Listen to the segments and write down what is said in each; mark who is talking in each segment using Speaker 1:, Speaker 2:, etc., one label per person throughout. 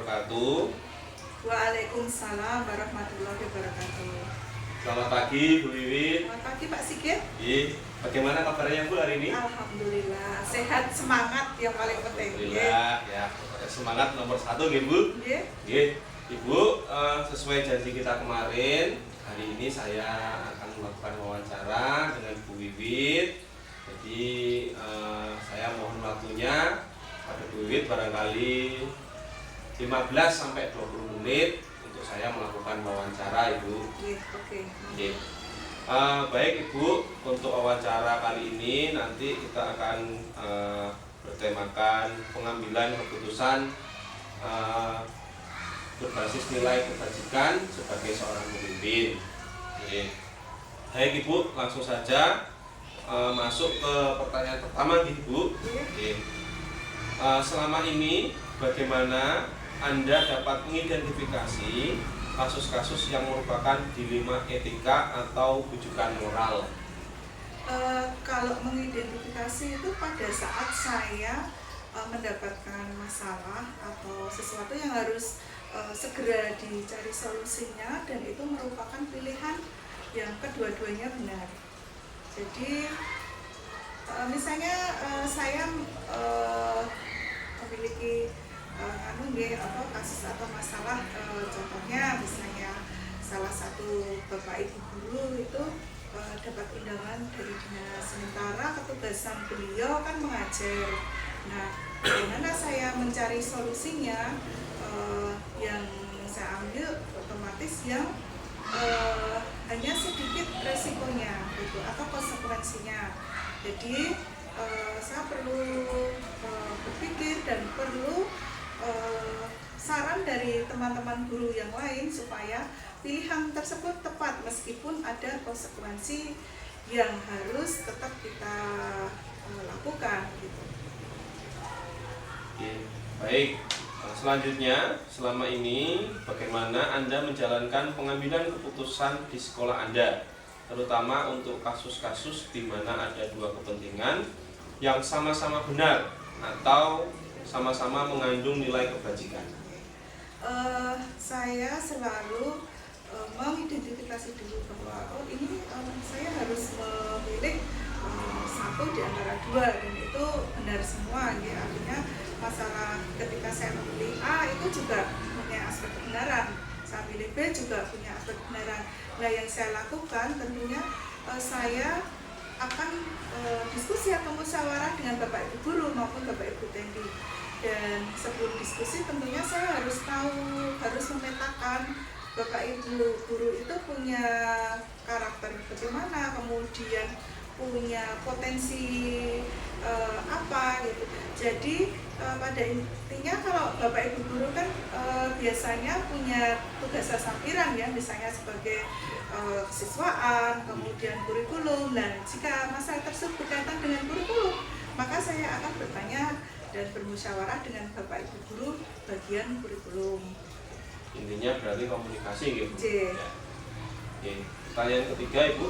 Speaker 1: wabarakatuh.
Speaker 2: Waalaikumsalam warahmatullahi wabarakatuh.
Speaker 1: Selamat pagi Bu Wiwit.
Speaker 2: Selamat pagi Pak Sigit.
Speaker 1: Bagaimana kabarnya Bu hari ini?
Speaker 2: Alhamdulillah, sehat, semangat yang paling penting.
Speaker 1: Alhamdulillah, ya. Semangat nomor 1 nggih Bu.
Speaker 2: Nggih.
Speaker 1: Ibu, sesuai janji kita kemarin, hari ini saya akan melakukan wawancara dengan Bu Wiwit. Jadi saya mohon waktunya pada Bu Wiwit barangkali 15 sampai 20 menit untuk saya melakukan wawancara Ibu.
Speaker 2: Oke.
Speaker 1: Baik Ibu, untuk wawancara kali ini nanti kita akan bertemakan pengambilan keputusan berbasis nilai kebajikan sebagai seorang pemimpin. Baik Ibu, langsung saja masuk ke pertanyaan pertama Ibu. Selama ini bagaimana Anda dapat mengidentifikasi kasus-kasus yang merupakan dilema etika atau bujukan moral?
Speaker 2: Kalau mengidentifikasi itu pada saat saya mendapatkan masalah atau sesuatu yang harus segera dicari solusinya, dan itu merupakan pilihan yang kedua-duanya benar. Jadi misalnya saya memiliki kasus atau masalah, contohnya misalnya salah satu bapak ibu guru itu dapat undangan dari dinas, sementara ketugasan beliau kan mengajar. Nah, bagaimana saya mencari solusinya? Yang saya ambil otomatis yang hanya sedikit resikonya gitu, atau konsekuensinya. Jadi saya perlu berpikir dan perlu saran dari teman-teman guru yang lain supaya pilihan tersebut tepat meskipun ada konsekuensi yang harus tetap kita lakukan gitu.
Speaker 1: Baik, selanjutnya selama ini bagaimana Anda menjalankan pengambilan keputusan di sekolah Anda, terutama untuk kasus-kasus di mana ada dua kepentingan yang sama-sama benar atau sama-sama mengandung nilai kebajikan?
Speaker 2: Saya selalu mengidentifikasi dulu bahwa ini saya harus memilih satu di antara dua, dan itu benar semua ya. Artinya masalah ketika saya memilih A itu juga punya aspek kebenaran, saya pilih B juga punya aspek kebenaran. Nah, yang saya lakukan tentunya saya akan diskusi atau musyawarah dengan Bapak Ibu guru maupun Bapak Ibu Tendi. Dan sebelum diskusi tentunya saya harus tahu, harus memetakan Bapak Ibu guru itu punya karakter bagaimana, kemudian punya potensi apa gitu. Jadi pada intinya kalau Bapak Ibu guru kan biasanya punya tugas sampiran ya, misalnya sebagai kesiswaan, kemudian kurikulum. Dan jika masalah tersebut berkaitan dengan kurikulum, maka saya akan bertanya dan bermusyawarah dengan Bapak Ibu guru bagian kurikulum.
Speaker 1: Intinya berarti komunikasi gitu.
Speaker 2: Ya.
Speaker 1: Pertanyaan ketiga Ibu,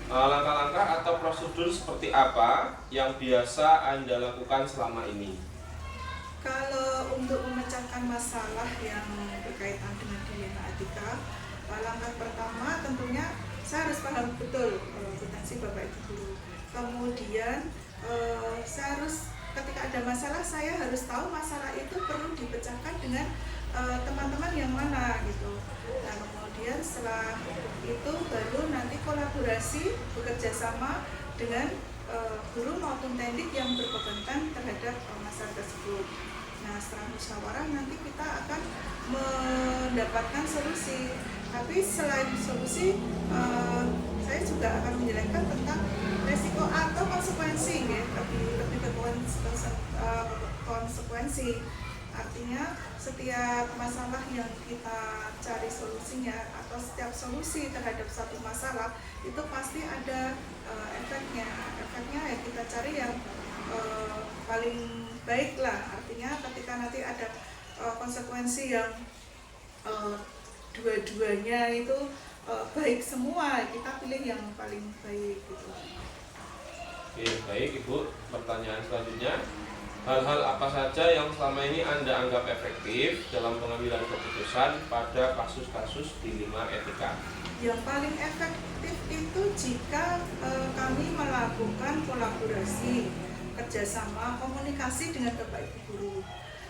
Speaker 1: langkah-langkah atau prosedur seperti apa yang biasa Anda lakukan selama ini?
Speaker 2: Kalau untuk memecahkan masalah yang berkaitan dengan dilema etika, langkah pertama tentunya saya harus paham betul potensi Bapak Ibu guru. Kemudian saya harus, ketika ada masalah, saya harus tahu masalah itu perlu dipecahkan dengan teman-teman yang mana gitu. Nah, kemudian setelah itu baru nanti kolaborasi, bekerja sama dengan guru maupun tendik yang berkompeten terhadap masalah tersebut. Nah, setelah musyawarah nanti kita akan mendapatkan solusi. Tapi selain solusi, saya juga akan menjelaskan tentang resiko atau konsekuensi ya, lebih ke konsekuensi. Artinya setiap masalah yang kita cari solusinya atau setiap solusi terhadap satu masalah itu pasti ada efeknya ya, kita cari yang paling baik lah. Artinya ketika nanti ada konsekuensi yang dua-duanya itu baik semua, kita pilih yang paling baik gitu.
Speaker 1: Oke, baik Ibu. Pertanyaan selanjutnya, Hal-hal apa saja yang selama ini Anda anggap efektif dalam pengambilan keputusan pada kasus-kasus dilema etika?
Speaker 2: Yang paling efektif itu jika kami melakukan kolaborasi, kerjasama, komunikasi dengan Bapak Ibu guru.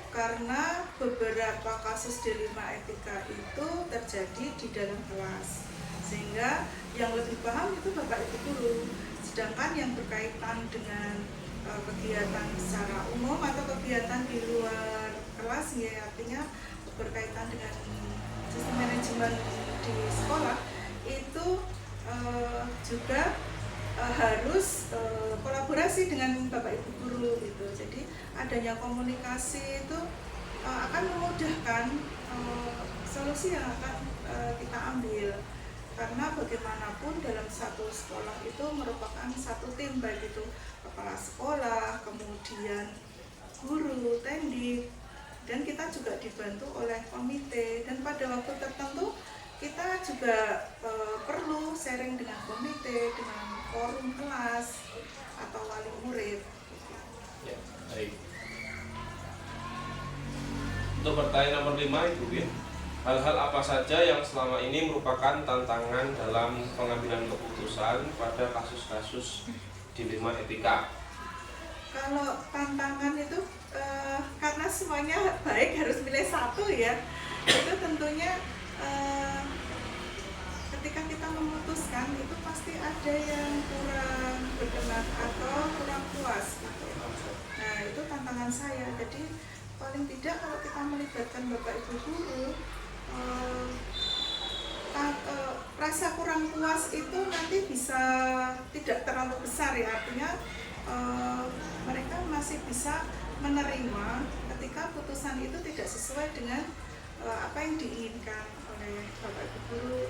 Speaker 2: Karena beberapa kasus dilema etika itu terjadi di dalam kelas, sehingga yang lebih paham itu Bapak Ibu guru. Sedangkan yang berkaitan dengan kegiatan secara umum atau kegiatan di luar kelas, ya artinya berkaitan dengan sistem manajemen di sekolah, itu juga harus kolaborasi dengan Bapak Ibu guru gitu. Jadi adanya komunikasi itu akan memudahkan solusi yang akan kita ambil. Karena bagaimanapun dalam satu sekolah itu merupakan satu tim, baik itu kepala sekolah, kemudian guru, tendik, dan kita juga dibantu oleh komite. Dan pada waktu tertentu kita juga perlu sharing dengan komite, dengan forum kelas atau wali murid.
Speaker 1: Ya, baik. Untuk pertanyaan nomor 5, Ibu Win, hal-hal apa saja yang selama ini merupakan tantangan dalam pengambilan keputusan pada kasus-kasus dilema etika?
Speaker 2: Kalau tantangan itu karena semuanya baik harus pilih satu ya, itu tentunya ketika kita memutuskan itu pasti ada yang kurang berkenan atau kurang puas gitu. Nah itu tantangan saya. Jadi paling tidak kalau kita melibatkan Bapak Ibu guru, rasa kurang puas itu nanti bisa tidak terlalu besar ya, artinya mereka masih bisa menerima ketika putusan itu tidak sesuai dengan apa yang diinginkan oleh Bapak Ibu guru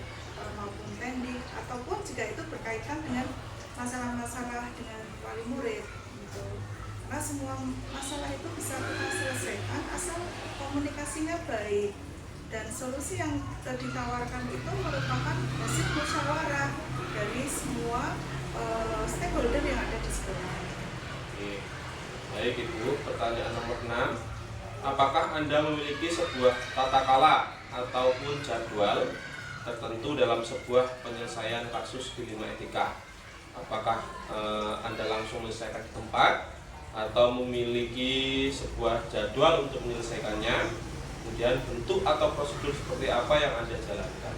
Speaker 2: maupun tendik, ataupun jika itu berkaitan dengan masalah-masalah dengan wali murid gitu. Karena semua masalah itu bisa kita selesaikan asal komunikasinya baik, dan solusi yang ditawarkan itu merupakan hasil musyawarah dari semua stakeholder yang ada di sekolah.
Speaker 1: Oke. Baik Ibu, pertanyaan nomor 6. Apakah Anda memiliki sebuah tata kala ataupun jadwal tertentu dalam sebuah penyelesaian kasus dilema etika? Apakah Anda langsung menyelesaikan di tempat atau memiliki sebuah jadwal untuk menyelesaikannya? Kemudian bentuk atau prosedur seperti apa yang Anda jalankan?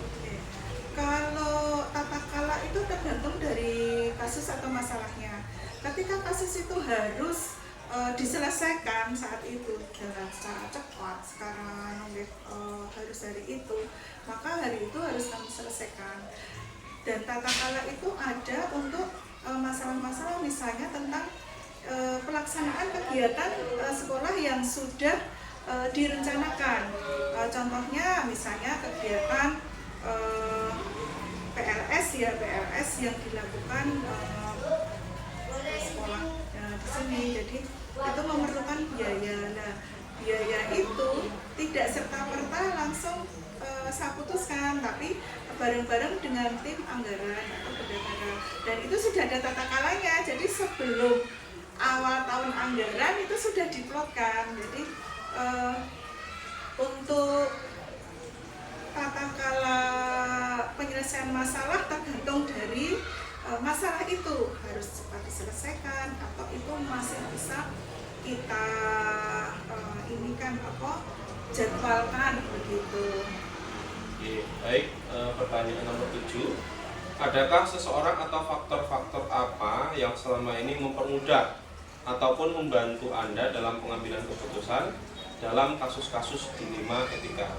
Speaker 2: Kalau tata kala itu tergantung dari kasus atau masalahnya. Ketika kasus itu harus diselesaikan saat itu dengan secara cepat, sekarang harus hari itu, maka hari itu harus kami selesaikan. Dan tata kala itu ada untuk masalah-masalah misalnya tentang pelaksanaan kegiatan sekolah yang sudah direncanakan. Contohnya misalnya kegiatan PLS ya, PLS yang dilakukan sekolah di sini. Jadi itu memerlukan biaya. Nah, biaya itu tidak serta-merta langsung saya putuskan, tapi bareng-bareng dengan tim anggaran atau bendahara. Dan itu sudah ada tata kalanya. Jadi sebelum awal tahun anggaran itu sudah diplotkan. Jadi untuk tata kala penyelesaian masalah tergantung dari masalah itu harus cepat diselesaikan atau itu masih bisa kita jadwalkan begitu.
Speaker 1: Oke, baik. Pertanyaan nomor 7. Adakah seseorang atau faktor-faktor apa yang selama ini mempermudah ataupun membantu Anda dalam pengambilan keputusan dalam kasus-kasus dilema etika?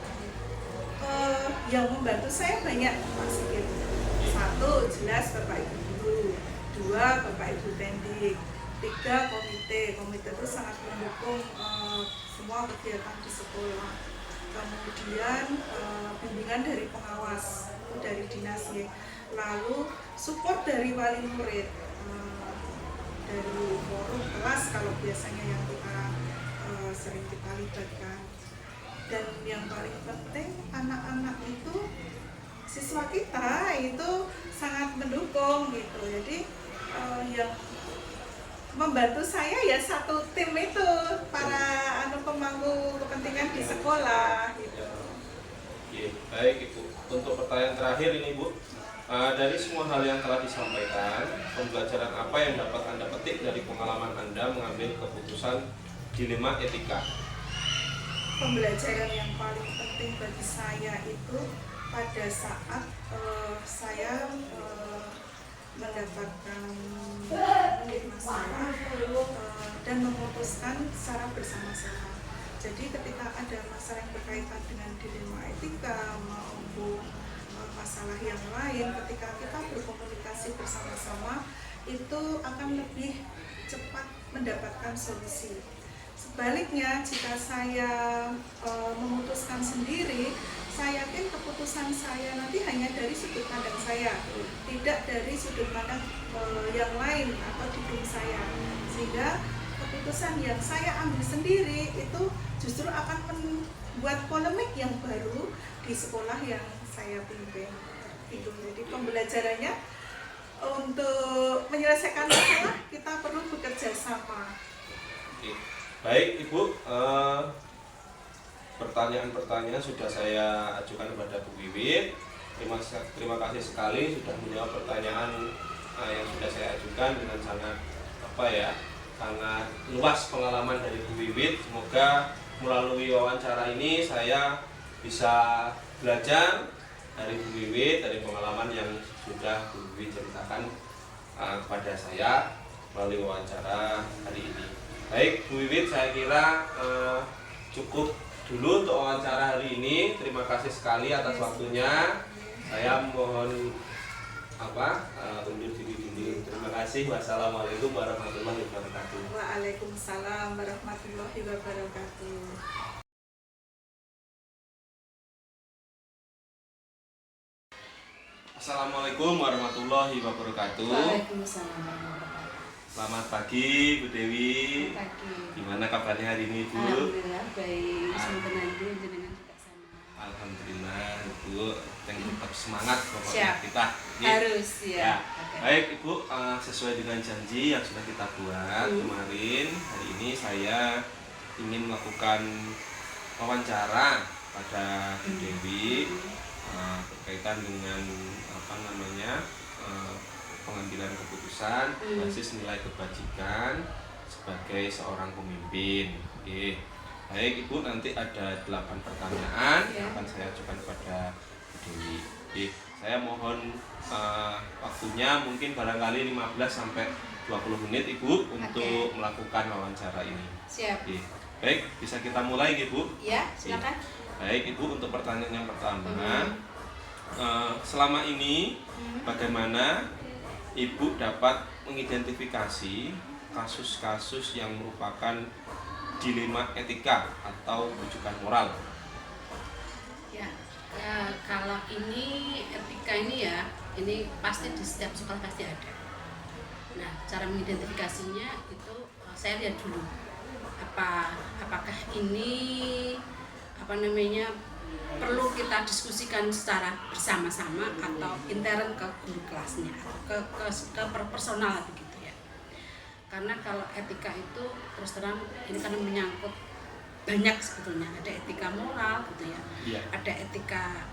Speaker 2: Yang membantu saya banyak, Pak Sigit. 1, jelas Bapak Ibu guru. 2, Bapak Ibu tendik. 3, komite. Komite itu sangat mendukung semua kegiatan di sekolah. Kemudian bimbingan dari pengawas, dari dinas ya. Lalu support dari wali murid, dari forum kelas kalau biasanya yang kita sering kita libatkan. Dan yang paling penting anak-anak itu, siswa kita itu sangat mendukung gitu. Jadi yang membantu saya ya satu tim itu para pemangku kepentingan di sekolah gitu.
Speaker 1: Oke, baik Ibu. Untuk pertanyaan terakhir ini Bu, dari semua hal yang telah disampaikan, pembelajaran apa yang dapat Anda petik dari pengalaman Anda mengambil keputusan dilema etika?
Speaker 2: Pembelajaran yang paling penting bagi saya itu pada saat saya mendapatkan masalah dan memutuskan secara bersama-sama. Jadi ketika ada masalah yang berkaitan dengan dilema etika maupun masalah yang lain, ketika kita berkomunikasi bersama-sama itu akan lebih cepat mendapatkan solusi. Sebaliknya, jika saya memutuskan sendiri, saya yakin keputusan saya nanti hanya dari sudut pandang saya, tidak dari sudut pandang yang lain atau dukung saya. Sehingga keputusan yang saya ambil sendiri itu justru akan membuat polemik yang baru di sekolah yang saya pimpin. Itu jadi pembelajarannya untuk menyelesaikan masalah kita perlu bekerja sama.
Speaker 1: Oke. Baik Ibu, pertanyaan-pertanyaan sudah saya ajukan kepada Bu Wiwit. Terima kasih sekali sudah menjawab pertanyaan yang sudah saya ajukan dengan sangat sangat luas pengalaman dari Bu Wiwit. Semoga melalui wawancara ini saya bisa belajar dari Bu Wiwit, dari pengalaman yang sudah Bu Wiwit ceritakan kepada saya melalui wawancara hari ini. Baik Bu Wiwit, saya kira cukup dulu untuk wawancara hari ini. Terima kasih sekali atas waktunya. Saya mohon undur diri dulu. Terima kasih. Wassalamualaikum warahmatullahi wabarakatuh.
Speaker 2: Waalaikumsalam warahmatullahi wabarakatuh.
Speaker 1: Assalamualaikum warahmatullahi wabarakatuh.
Speaker 3: Waalaikumsalam warahmatullahi wabarakatuh.
Speaker 1: Selamat pagi Bu Dewi.
Speaker 3: Pagi.
Speaker 1: Gimana kabarnya hari ini Bu?
Speaker 3: Alhamdulillah baik. Semoga nanti jenengan juga sama.
Speaker 1: Alhamdulillah Ibu, yang tetap semangat pokoknya
Speaker 3: Siap.
Speaker 1: kita.
Speaker 3: Harus ya.
Speaker 1: Ya. Baik Ibu, sesuai dengan janji yang sudah kita buat kemarin, hari ini saya ingin melakukan wawancara pada Bu Dewi berkaitan dengan pengambilan keputusan basis nilai kebajikan sebagai seorang pemimpin. Oke. Baik Ibu, nanti ada 8 pertanyaan yang akan saya ajukan kepada Bu Dewi. Oke. Saya mohon waktunya mungkin barangkali 15 sampai 20 menit Ibu untuk melakukan wawancara ini.
Speaker 3: Siap.
Speaker 1: Oke. Baik, bisa kita mulai Ibu?
Speaker 3: Ya, silakan.
Speaker 1: Baik Ibu, untuk pertanyaan yang pertama, selama ini bagaimana Ibu dapat mengidentifikasi kasus-kasus yang merupakan dilema etika atau rujukan moral?
Speaker 3: Ya, kalau ini etika ini ya, ini pasti di setiap sekolah pasti ada. Nah, cara mengidentifikasinya itu saya lihat dulu apakah ini perlu kita diskusikan secara bersama-sama atau intern ke guru kelasnya atau ke personal begitu ya. Karena kalau etika itu terus terang ini kan menyangkut banyak sebetulnya, ada etika moral gitu ya, ada etika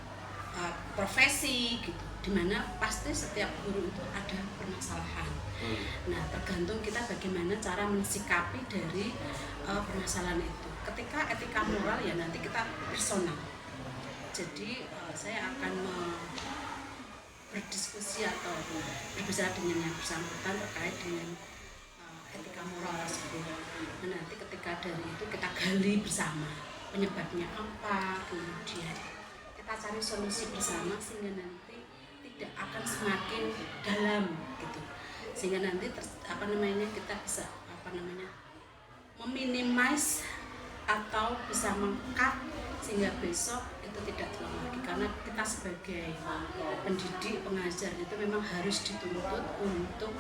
Speaker 3: profesi gitu, dimana pasti setiap guru itu ada permasalahan. Nah, tergantung kita bagaimana cara mensikapi dari permasalahan itu. Ketika etika moral ya nanti kita personal. Jadi saya akan berdiskusi atau berbicara dengan yang bersangkutan terkait dengan etika moral tersebut. Nah, nanti ketika dari itu kita gali bersama penyebabnya apa, kemudian kita cari solusi bersama sehingga nanti tidak akan semakin dalam gitu. Sehingga nanti kita bisa meminimize atau bisa meng-cut sehingga besok itu tidak terulang lagi, karena kita sebagai pendidik, pengajar itu memang harus dituntut untuk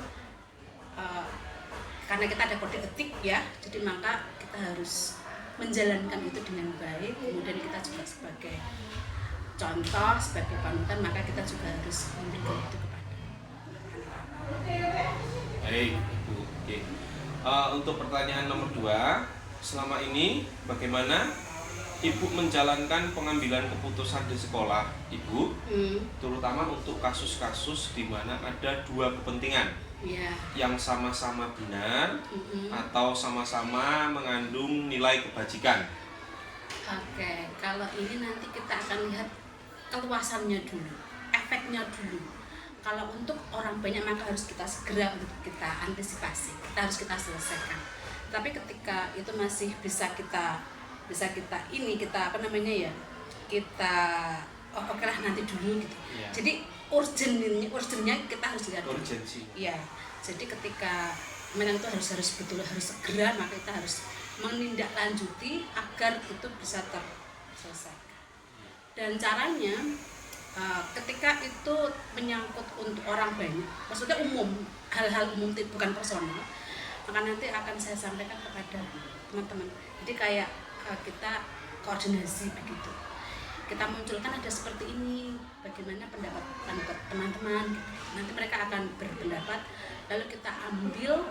Speaker 3: karena kita ada kode etik ya, jadi maka kita harus menjalankan itu dengan baik. Kemudian kita juga sebagai contoh, sebagai panutan, maka kita juga harus memberikan itu kepada anak-anak.
Speaker 1: Baik Ibu. Oke. Untuk pertanyaan nomor 2, selama ini bagaimana Ibu menjalankan pengambilan keputusan di sekolah Ibu, terutama untuk kasus-kasus di mana ada dua kepentingan yang sama-sama benar atau sama-sama mengandung nilai kebajikan?
Speaker 3: Oke, kalau ini nanti kita akan lihat keluasannya dulu, efeknya dulu. Kalau untuk orang banyak maka harus kita segera untuk kita antisipasi, harus kita selesaikan. Tapi ketika itu masih bisa kita oke lah nanti dulu gitu. Jadi urgennya kita harus lihat
Speaker 1: urgensi.
Speaker 3: Iya. Jadi ketika memang itu harus segera, maka kita harus menindaklanjuti agar itu bisa terselesaikan. Dan caranya ketika itu menyangkut untuk orang banyak, maksudnya umum, hal-hal umum bukan personal, maka nanti akan saya sampaikan kepada teman-teman. Jadi kayak kita koordinasi begitu, kita munculkan ada seperti ini, bagaimana pendapat teman-teman, nanti mereka akan berpendapat, lalu kita ambil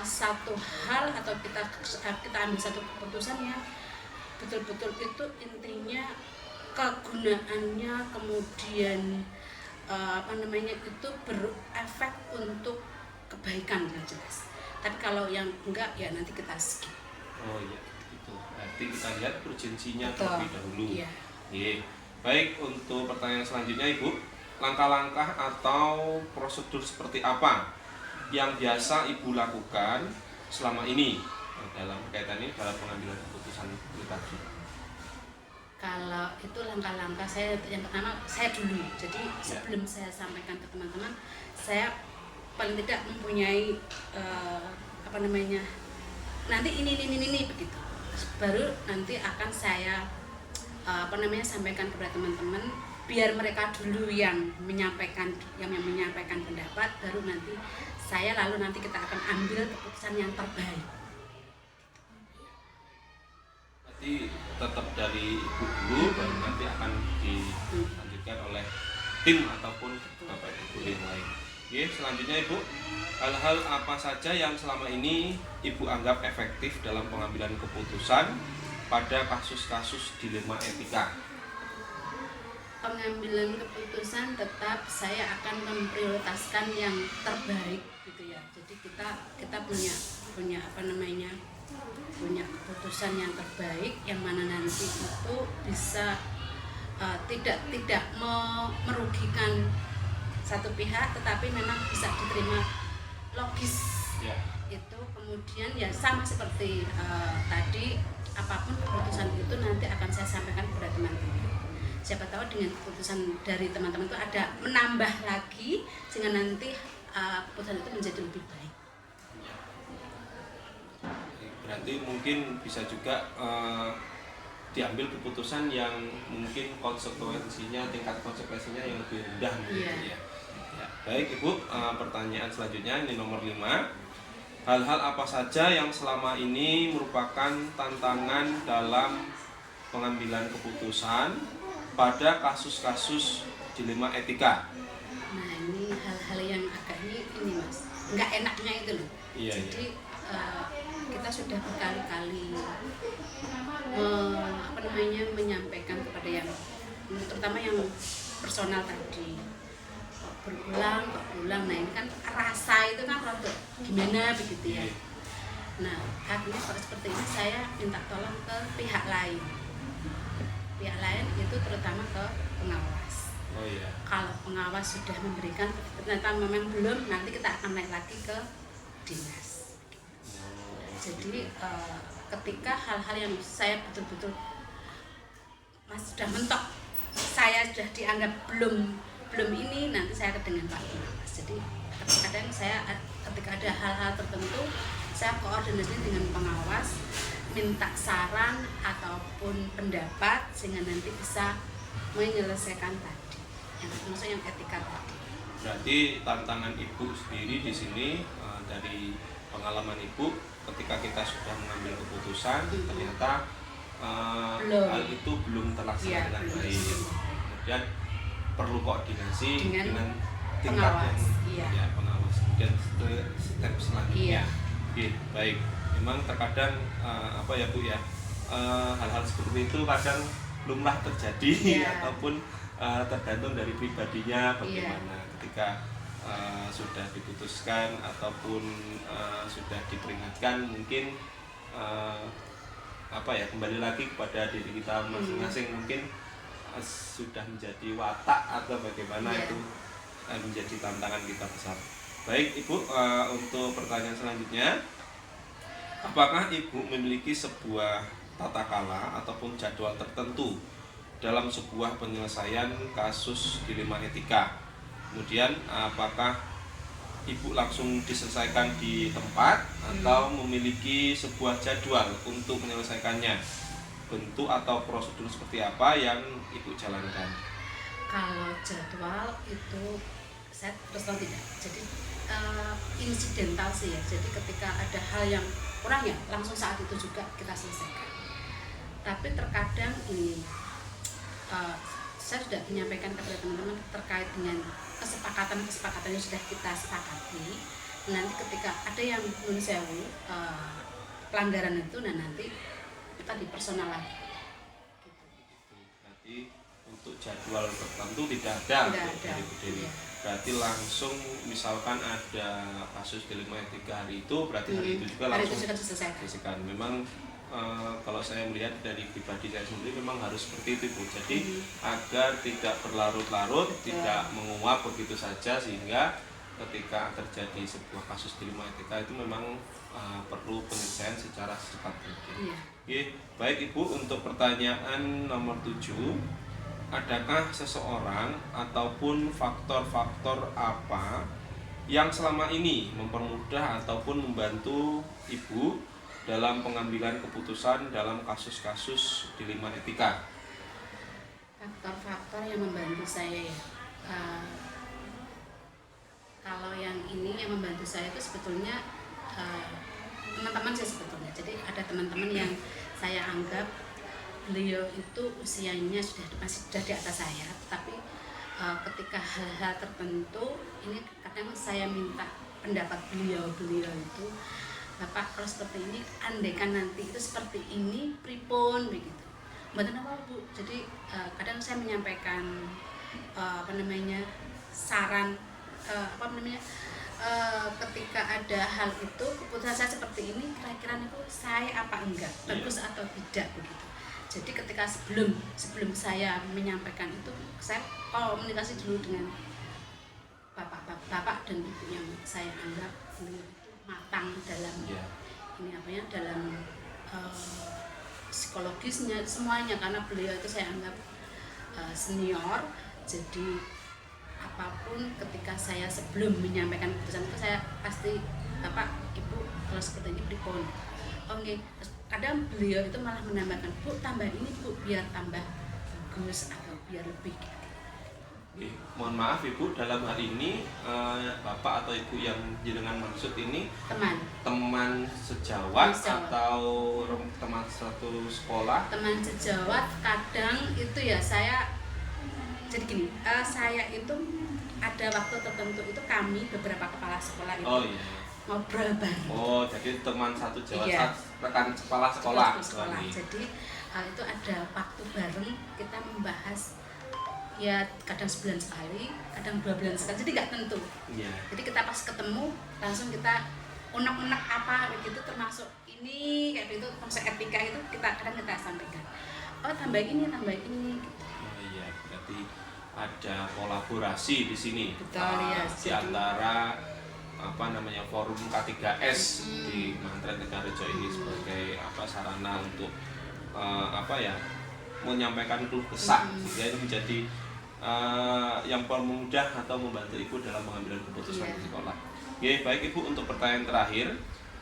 Speaker 3: satu hal atau kita ambil satu keputusan yang betul-betul itu intinya kegunaannya, kemudian itu berefek untuk kebaikan yang jelas. Tapi kalau yang enggak ya nanti kita skip.
Speaker 1: Oh iya, gitu. Berarti kita lihat urgensinya terlebih dahulu.
Speaker 3: Iya.
Speaker 1: Baik, untuk pertanyaan selanjutnya Ibu, langkah-langkah atau prosedur seperti apa yang biasa Ibu lakukan selama ini dalam kaitan ini dalam pengambilan keputusan pribadi?
Speaker 3: Kalau itu langkah-langkah saya, yang pertama saya dulu. Jadi sebelum saya sampaikan ke teman-teman, saya paling tidak mempunyai nanti ini begitu. Baru nanti akan saya sampaikan kepada teman-teman, biar mereka dulu yang menyampaikan pendapat, baru nanti kita akan ambil keputusan yang terbaik.
Speaker 1: Berarti tetap dari Ibu dulu, baru nanti akan dilanjutkan oleh tim ataupun Bapak Ibu yang lain. Oke, selanjutnya Ibu, hal-hal apa saja yang selama ini Ibu anggap efektif dalam pengambilan keputusan pada kasus-kasus dilema etika?
Speaker 3: Pengambilan keputusan tetap saya akan memprioritaskan yang terbaik gitu ya. Jadi kita punya keputusan yang terbaik, yang mana nanti itu bisa tidak merugikan satu pihak, tetapi memang bisa diterima logis. Itu kemudian ya sama seperti tadi, apapun keputusan itu nanti akan saya sampaikan kepada teman-teman. Siapa tahu dengan keputusan dari teman-teman itu ada menambah lagi, sehingga nanti keputusan itu menjadi lebih baik.
Speaker 1: Berarti mungkin bisa juga diambil keputusan yang mungkin tingkat konsekuensinya yang lebih rendah. Ya. Baik Ibu, pertanyaan selanjutnya ini nomor 5. Hal-hal apa saja yang selama ini merupakan tantangan dalam pengambilan keputusan pada kasus-kasus dilema etika?
Speaker 3: Nah, ini hal-hal yang agaknya ini Mas, nggak enaknya itu loh. Jadi kita sudah berkali-kali menyampaikan kepada yang terutama yang personal tadi, berulang. Nah ini kan rasa itu kan rada gimana begitu ya. Nah akhirnya kalau seperti ini saya minta tolong ke pihak lain itu terutama ke pengawas. Kalau pengawas sudah memberikan, ternyata memang belum, nanti kita akan naik lagi ke dinas. Jadi ketika hal-hal yang saya betul-betul Mas sudah mentok, saya sudah dianggap belum ini, nanti saya dengan Pak Pengawas. Jadi kadang-kadang saya ketika ada hal-hal tertentu, saya koordinasi dengan pengawas, minta saran ataupun pendapat, sehingga nanti bisa menyelesaikan tadi, maksudnya yang etika tadi.
Speaker 1: Berarti tantangan Ibu sendiri di sini dari pengalaman Ibu, ketika kita sudah mengambil keputusan, ternyata hal itu belum terlaksana dengan baik. Kemudian perlu koordinasi dengan tingkat
Speaker 3: pengawas.
Speaker 1: Pengawas. Kemudian step selanjutnya Oke, baik. Memang terkadang apa ya Bu ya, hal-hal seperti itu kadang lumrah terjadi
Speaker 3: Iya.
Speaker 1: ataupun tergantung dari pribadinya
Speaker 3: Iya.
Speaker 1: bagaimana ketika sudah diputuskan ataupun sudah diperingatkan, mungkin apa ya, kembali lagi kepada diri kita masing-masing. Mungkin sudah menjadi watak atau bagaimana,
Speaker 3: Iya.
Speaker 1: itu menjadi tantangan kita besar. Baik Ibu, untuk pertanyaan selanjutnya, apakah Ibu memiliki sebuah tata kala ataupun jadwal tertentu dalam sebuah penyelesaian kasus dilema etika? Kemudian apakah Ibu langsung diselesaikan di tempat atau memiliki sebuah jadwal untuk menyelesaikannya? Bentuk atau prosedur seperti apa yang Ibu jalankan?
Speaker 3: Kalau jadwal itu saya terus terang tidak. Jadi insidental sih ya. Jadi ketika ada hal yang kurang ya langsung saat itu juga kita selesaikan. Tapi terkadang ini saya sudah menyampaikan kepada teman-teman terkait dengan kesepakatan yang sudah kita sepakati. Nanti ketika ada yang nun sewu pelanggaran itu, nah nanti kita dipersonal lagi.
Speaker 1: Berarti untuk jadwal tertentu tidak ada dari Bu Dewi.
Speaker 3: Iya.
Speaker 1: Berarti langsung misalkan ada kasus dilema etika hari itu, berarti hari itu juga
Speaker 3: Hari
Speaker 1: langsung
Speaker 3: itu sudah diselesaikan.
Speaker 1: diselesaikan. Memang kalau saya melihat dari pribadi saya sendiri memang harus seperti itu Bu. Jadi agar tidak berlarut-larut, tidak menguap begitu saja, sehingga ketika terjadi sebuah kasus dilema etika itu memang perlu penyelesaian secara secepat mungkin.
Speaker 3: Iya.
Speaker 1: Oke, baik Ibu, untuk pertanyaan nomor 7, adakah seseorang ataupun faktor-faktor apa yang selama ini mempermudah ataupun membantu Ibu dalam pengambilan keputusan dalam kasus-kasus dilema etika?
Speaker 3: Faktor-faktor yang membantu saya ya. Kalau yang ini yang membantu saya itu sebetulnya teman-teman saya sebetulnya. Jadi ada teman-teman yang saya anggap beliau itu usianya masih sudah di atas saya, tapi ketika hal-hal tertentu ini kadang saya minta pendapat beliau itu, Bapak kalau seperti ini andaikan nanti itu seperti ini pripun begitu. Mboten apa Bu. Jadi kadang saya menyampaikan saran ketika ada hal itu keputusan saya seperti ini, kira-kira itu saya apa enggak, bagus atau tidak begitu. Jadi ketika sebelum saya menyampaikan itu, saya komunikasi dulu dengan bapak dan ibu yang saya anggap beliau itu matang dalam dalam psikologisnya semuanya, karena beliau itu saya anggap senior. Jadi apapun ketika saya sebelum menyampaikan keputusan itu saya pasti Bapak Ibu kalau seperti ini pripun. Oke, kadang beliau itu malah menambahkan, Bu tambah ini Bu biar tambah bagus atau biar lebih.
Speaker 1: Mohon maaf Ibu, dalam hal ini Bapak atau Ibu yang jenengan maksud ini teman sejawat atau teman satu sekolah? Teman
Speaker 3: sejawat. Kadang itu ya saya jadi gini, saya itu ada waktu tertentu itu kami beberapa kepala sekolah itu ngobrol bareng.
Speaker 1: Oh, jadi teman satu jawat, rekan kepala sekolah.
Speaker 3: Jadi itu ada waktu bareng kita membahas, ya kadang sebulan sekali, kadang 2 bulan sekali, jadi nggak tentu. Jadi kita pas ketemu langsung kita unek-unek apa begitu, termasuk ini kayak gitu, termasuk etika itu kadang kita sampaikan. Oh tambah ini gitu.
Speaker 1: Berarti ada kolaborasi di sini.
Speaker 3: Betul,
Speaker 1: di antara forum K3S di Mantren Tegarejo ini sebagai sarana untuk menyampaikan keluh kesah, sehingga ini menjadi yang mempermudah atau membantu Ibu dalam mengambil keputusan di sekolah. Oke, baik Ibu, untuk pertanyaan terakhir,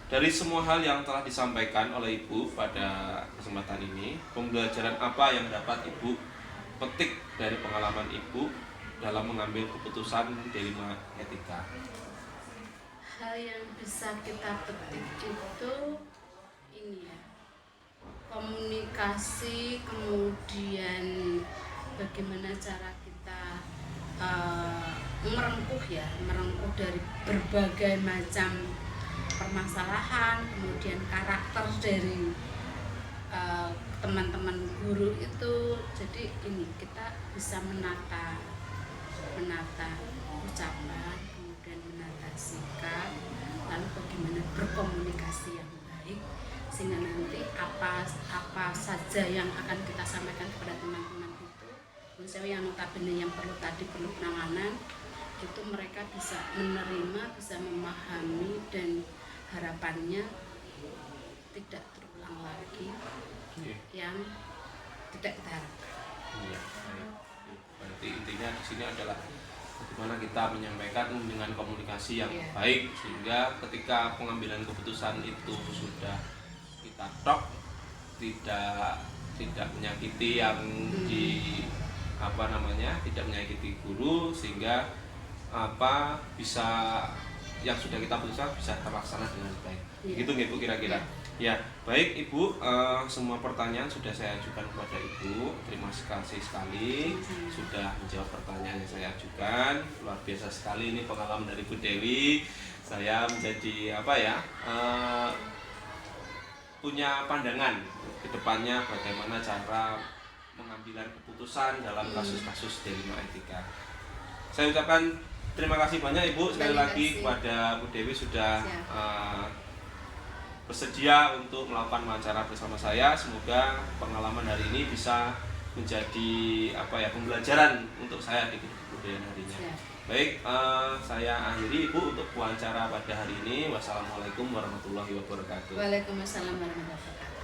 Speaker 1: dari semua hal yang telah disampaikan oleh Ibu pada kesempatan ini, pembelajaran apa yang dapat Ibu petik dari pengalaman Ibu dalam mengambil keputusan dilema etika?
Speaker 3: Hal yang bisa kita petik itu ini ya, komunikasi, kemudian bagaimana cara kita merengkuh dari berbagai macam permasalahan, kemudian karakter dari teman-teman guru itu. Jadi ini kita bisa menata ucapan, kemudian menata sikap, lalu bagaimana berkomunikasi yang baik, sehingga nanti apa saja yang akan kita sampaikan kepada teman-teman itu, misalnya yang notabene yang perlu penanganan, itu mereka bisa menerima, bisa memahami, dan harapannya tidak terulang lagi yang tidak kita harapkan.
Speaker 1: Iya, baik. Berarti intinya di sini adalah bagaimana kita menyampaikan dengan komunikasi yang baik, sehingga ketika pengambilan keputusan itu sudah kita tok, tidak menyakiti yang tidak menyakiti guru, sehingga bisa yang sudah kita putuskan bisa terlaksana dengan baik. Begitu nggih Bu kira-kira? Ya, baik Ibu, semua pertanyaan sudah saya ajukan kepada Ibu. Terima kasih sekali sudah menjawab pertanyaan yang saya ajukan. Luar biasa sekali ini pengalaman dari Bu Dewi. Saya menjadi punya pandangan ke depannya bagaimana cara pengambilan keputusan dalam kasus-kasus dilema etika. Saya ucapkan terima kasih banyak Ibu sekali lagi kepada Bu Dewi sudah bersedia untuk melakukan wawancara bersama saya. Semoga pengalaman hari ini bisa menjadi pembelajaran untuk saya di kemudian harinya. Baik, saya akhiri Ibu untuk wawancara pada hari ini. Wassalamualaikum warahmatullahi wabarakatuh.
Speaker 3: Waalaikumsalam warahmatullahi wabarakatuh.